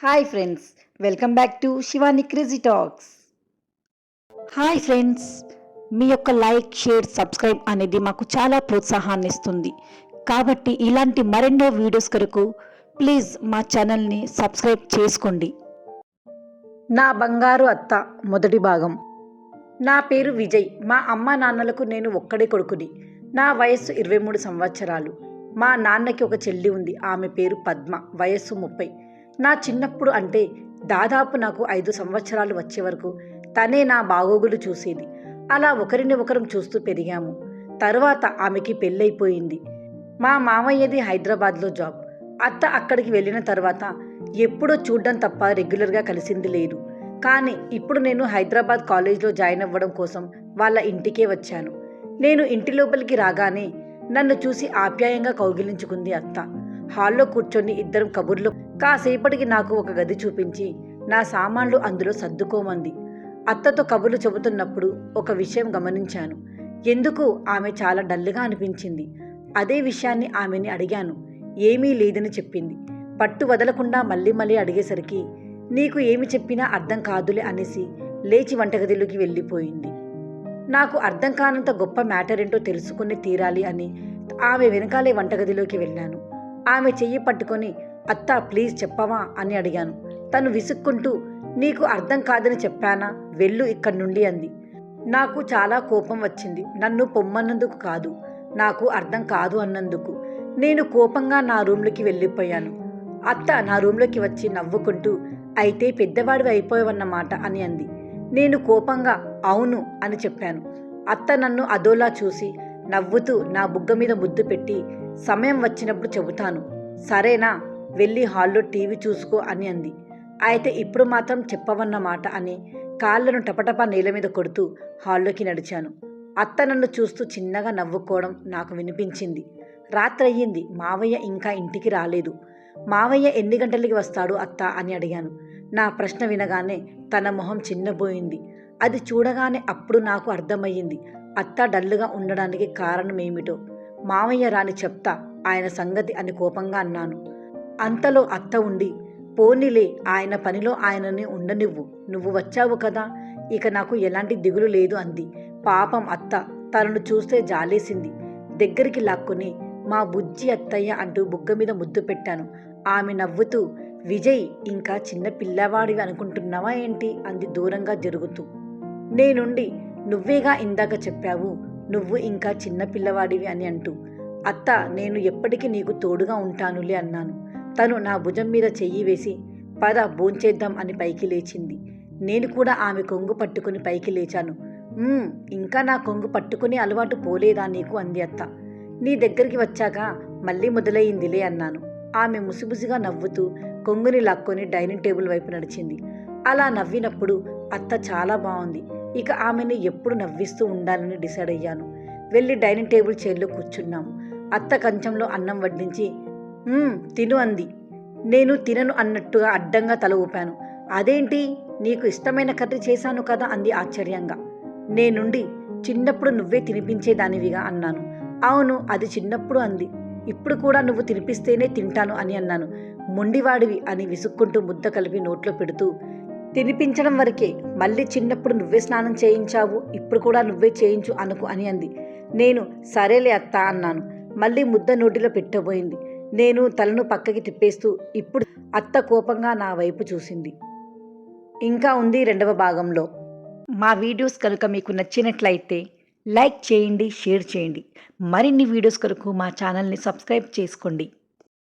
Hi friends, welcome back to Shivani crazy talks. Hi friends, మీ యొక్క like, share, subscribe అనేది మాకు చాలా ప్రోత్సాహాన్ని ఇస్తుంది. కాబట్టి ఇలాంటి మరెన్నో వీడియోస్ కొరకు ప్లీజ్ మా ఛానల్ని సబ్స్క్రైబ్ చేసుకోండి. నా బంగారు అత్త మొదటి భాగం. నా పేరు విజయ్. మా అమ్మ నాన్నలకు నేను ఒక్కడే కొడుకుని. నా వయస్సు 23 సంవత్సరాలు. మా నాన్నకి ఒక చెల్లి ఉంది. ఆమె పేరు పద్మ. వయస్సు 30. నా చిన్నప్పుడు అంటే దాదాపు నాకు 5 సంవత్సరాలు వచ్చే వరకు తనే నా బాగోగులు చూసేది. అలా ఒకరిని ఒకరం చూస్తూ పెరిగాము. తర్వాత ఆమెకి పెళ్ళైపోయింది. మా మామయ్యది హైదరాబాద్లో జాబ్. అత్త అక్కడికి వెళ్ళిన తర్వాత ఎప్పుడో చూడ్డం తప్ప రెగ్యులర్గా కలిసింది లేదు. కానీ ఇప్పుడు నేను హైదరాబాద్ కాలేజ్లో జాయిన్ అవ్వడం కోసం వాళ్ళ ఇంటికే వచ్చాను. నేను ఇంటి లోపలికి రాగానే నన్ను చూసి ఆప్యాయంగా కౌగిలించుకుంది అత్త. హాల్లో కూర్చొని ఇద్దరం కబుర్లు. కాసేపటికి నాకు ఒక గది చూపించి నా సామాన్లు అందులో సర్దుకోమంది. అత్తతో కబుర్లు చెబుతున్నప్పుడు ఒక విషయం గమనించాను. ఎందుకు ఆమె చాలా డల్గా అనిపించింది. అదే విషయాన్ని ఆమెని అడిగాను. ఏమీ లేదని చెప్పింది. పట్టు వదలకుండా మళ్ళీ మళ్ళీ అడిగేసరికి నీకు ఏమి చెప్పినా అర్థం కాదులే అనేసి లేచి వంటగదిలోకి వెళ్ళిపోయింది. నాకు అర్థం కానంత గొప్ప మ్యాటర్ ఏంటో తెలుసుకుని తీరాలి అని ఆమె వెనకాలే వంటగదిలోకి వెళ్ళాను. ఆమె చెయ్యి పట్టుకొని అత్తా ప్లీజ్ చెప్పవా అని అడిగాను. తను విసుక్కుంటూ నీకు అర్థం కాదని చెప్పానా, వెళ్ళు ఇక్కడి నుండి అంది. నాకు చాలా కోపం వచ్చింది. నన్ను పొమ్మన్నందుకు కాదు, నాకు అర్థం కాదు అన్నందుకు. నేను కోపంగా నా రూమ్లోకి వెళ్ళిపోయాను. అత్త నా రూమ్లోకి వచ్చి నవ్వుకుంటూ అయితే పెద్దవాడివి అయిపోయావన్నమాట అని అంది. నేను కోపంగా అవును అని చెప్పాను. అత్త నన్ను అదోలా చూసి నవ్వుతూ నా బుగ్గ మీద ముద్దు పెట్టి సమయం వచ్చినప్పుడు చెబుతాను, సరేనా, వెళ్ళి హాల్లో టీవీ చూసుకో అని అంది. అయితే ఇప్పుడు మాత్రం చెప్పవన్నమాట అని కాళ్ళను టపటపా నేల మీద కొడుతూ హాల్లోకి నడిచాను. అత్త నన్ను చూస్తూ చిన్నగా నవ్వుకోవడం నాకు వినిపించింది. రాత్రయ్యింది. మావయ్య ఇంకా ఇంటికి రాలేదు. మావయ్య ఎన్ని గంటలకి వస్తాడు అత్త అని అడిగాను. నా ప్రశ్న వినగానే తన మొహం చిన్నబోయింది. అది చూడగానే అప్పుడు నాకు అర్థమయ్యింది అత్త డల్లుగా ఉండడానికి కారణమేమిటో. మావయ్య రాని చెప్తా ఆయన సంగతి అని కోపంగా అన్నాను. అంతలో అత్త ఉండి పోనీలే, ఆయన పనిలో ఆయనని ఉండనివ్వు, నువ్వు వచ్చావు కదా, ఇక నాకు ఎలాంటి దిగులు లేదు అంది. పాపం అత్త. తనను చూస్తే జాలేసింది. దగ్గరికి లాక్కుని మా బుజ్జి అత్తయ్య అంటూ బుగ్గ మీద ముద్దు పెట్టాను. ఆమె నవ్వుతూ విజయ్ ఇంకా చిన్న పిల్లవాడివి అనుకుంటున్నావా ఏంటి అంది దూరంగా జరుగుతూ. నేనుండి నువ్వేగా ఇందాక చెప్పావు, నువ్వు ఇంకా చిన్న పిల్లవాడివి అని అంటూ. అత్త నేను ఎప్పటికీ నీకు తోడుగా ఉంటానులే అన్నాను. తను నా భుజం మీద చెయ్యి వేసి పద భోంచేద్దాం అని పైకి లేచింది. నేను కూడా ఆమె కొంగు పట్టుకుని పైకి లేచాను. ఇంకా నా కొంగు పట్టుకుని అలవాటు పోలేదా నీకు అంది అత్త. నీ దగ్గరికి వచ్చాక మళ్ళీ మొదలయ్యిందిలే అన్నాను. ఆమె ముసిముసిగా నవ్వుతూ కొంగుని లాక్కొని డైనింగ్ టేబుల్ వైపు నడిచింది. అలా నవ్వినప్పుడు అత్త చాలా బాగుంది. ఇక ఆమెని ఎప్పుడు నవ్విస్తూ ఉండాలని డిసైడ్ అయ్యాను. వెళ్ళి డైనింగ్ టేబుల్ చైర్లో కూర్చున్నాము. అత్త కంచంలో అన్నం వడ్డించి తిను అంది. నేను తినను అన్నట్టుగా అడ్డంగా తల ఊపాను. అదేంటి, నీకు ఇష్టమైన కర్రీ చేశాను కదా అంది ఆశ్చర్యంగా. నేనుండి చిన్నప్పుడు నువ్వే తినిపించేదానివిగా అన్నాను. అవును, అది చిన్నప్పుడు అంది. ఇప్పుడు కూడా నువ్వు తినిపిస్తేనే తింటాను అని అన్నాను. మొండివాడివి అని విసుక్కుంటూ ముద్ద కలిపి నోట్లో పెడుతూ తినిపించడం వరకే, మళ్ళీ చిన్నప్పుడు నువ్వే స్నానం చేయించావు, ఇప్పుడు కూడా నువ్వే చేయించు అనుకు అని అంది. నేను సరేలే అత్త అన్నాను. మళ్ళీ ముద్ద నోటిలో పెట్టబోయింది. నేను తలను పక్కకి తిప్పేస్తూ ఇప్పుడు అత్త కోపంగా నా వైపు చూసింది. ఇంకా ఉంది 2వ భాగంలో. మా వీడియోస్ కనుక మీకు నచ్చినట్లయితే లైక్ చేయండి, షేర్ చేయండి. మరిన్ని వీడియోస్ కొరకు మా ఛానల్ని సబ్స్క్రైబ్ చేసుకోండి.